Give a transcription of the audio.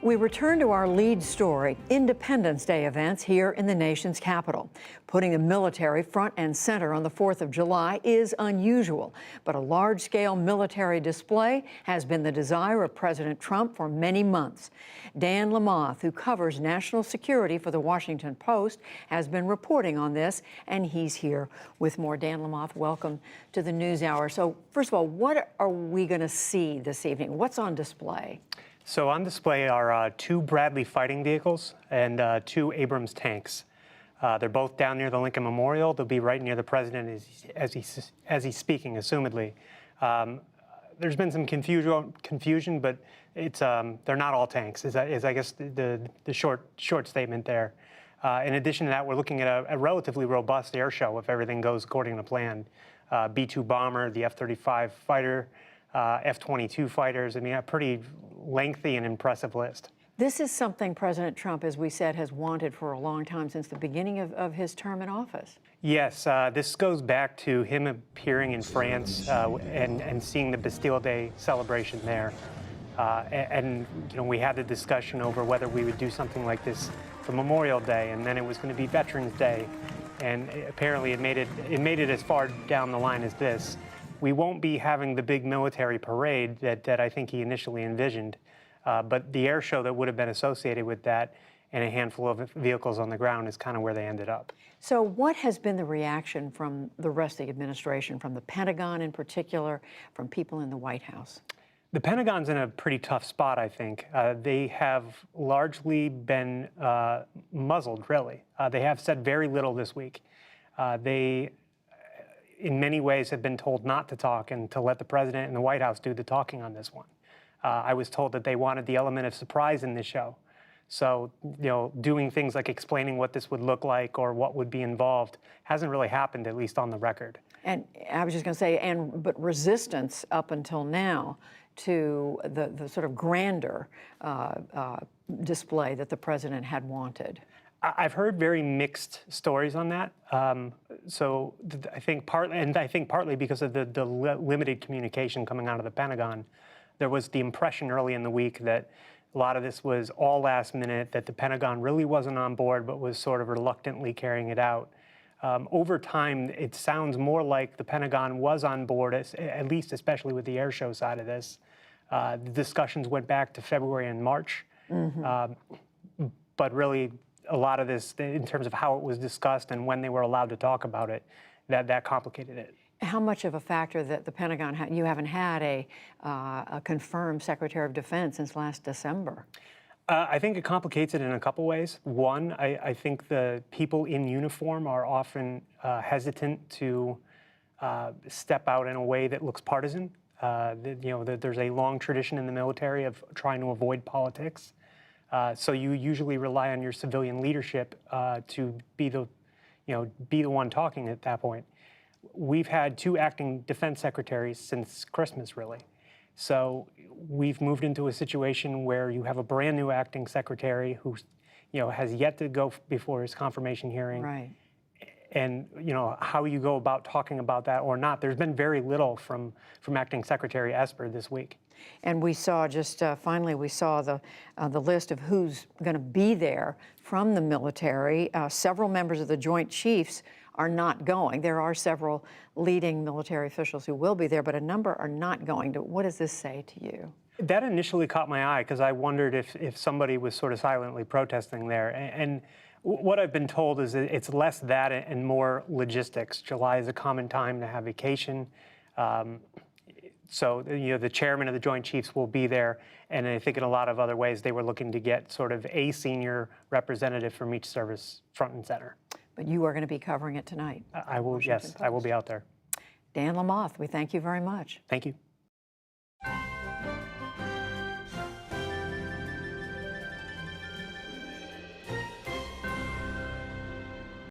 We return to our lead story, Independence Day events here in the nation's capital. Putting the military front and center on the 4th of July is unusual, but a large-scale military display has been the desire of President Trump for many months. Dan Lamothe, who covers national security for the Washington Post, has been reporting on this, and he's here with more. Dan Lamothe, welcome to the NewsHour. So, first of all, what are we going to see this evening? What's on display? So on display are two Bradley fighting vehicles and two Abrams tanks. They're both down near the Lincoln Memorial. They'll be right near the president as he's speaking, assumedly. There's been some confusion, but it's they're not all tanks. Is I guess the short statement there. In addition to that, we're looking at a relatively robust air show if everything goes according to plan. B-2 bomber, the F-35 fighter. F-22 fighters. I mean, a pretty lengthy and impressive list. This is something President Trump, as we said, has wanted for a long time, since the beginning of his term in office. Yes, this goes back to him appearing in France and seeing the Bastille Day celebration there. And you know, we had the discussion over whether we would do something like this for Memorial Day, and then it was going to be Veterans Day, and apparently it made it as far down the line as this. We won't be having the big military parade that I think he initially envisioned, but the air show that would have been associated with that and a handful of vehicles on the ground is kind of where they ended up. So what has been the reaction from the rest of the administration, from the Pentagon in particular, from people in the White House? The Pentagon's in a pretty tough spot, I think. They have largely been muzzled, really. They have said very little this week. They in many ways have been told not to talk and to let the president and the White House do the talking on this one. I was told that they wanted the element of surprise in this show. So, you know, doing things like explaining what this would look like or what would be involved hasn't really happened, at least on the record. And I was just going to say, but resistance up until now to the sort of grander display that the president had wanted. I've heard very mixed stories on that. I think partly because of the limited communication coming out of the Pentagon, there was the impression early in the week that a lot of this was all last minute, that the Pentagon really wasn't on board, but was sort of reluctantly carrying it out. Over time, it sounds more like the Pentagon was on board, at least especially with the air show side of this. The discussions went back to February and March, but really, a lot of this, in terms of how it was discussed and when they were allowed to talk about it, that complicated it. How much of a factor that the Pentagon you haven't had a confirmed Secretary of Defense since last December? I think it complicates it in a couple ways. One, I think the people in uniform are often hesitant to step out in a way that looks partisan. There's a long tradition in the military of trying to avoid politics. So you usually rely on your civilian leadership to be the one talking at that point. We've had two acting defense secretaries since Christmas, really. So we've moved into a situation where you have a brand new acting secretary who, has yet to go before his confirmation hearing. Right. And how you go about talking about that or not. There's been very little from Acting Secretary Esper this week. And we saw finally we saw the list of who's going to be there from the military. Several members of the Joint Chiefs are not going. There are several leading military officials who will be there, but a number are not going. What does this say to you? That initially caught my eye because I wondered if somebody was sort of silently protesting there. And what I've been told is that it's less that and more logistics. July is a common time to have vacation. So, the chairman of the Joint Chiefs will be there, and I think in a lot of other ways they were looking to get sort of a senior representative from each service front and center. But you are going to be covering it tonight. I will, yes, I will be out there. Dan Lamothe, we thank you very much. Thank you.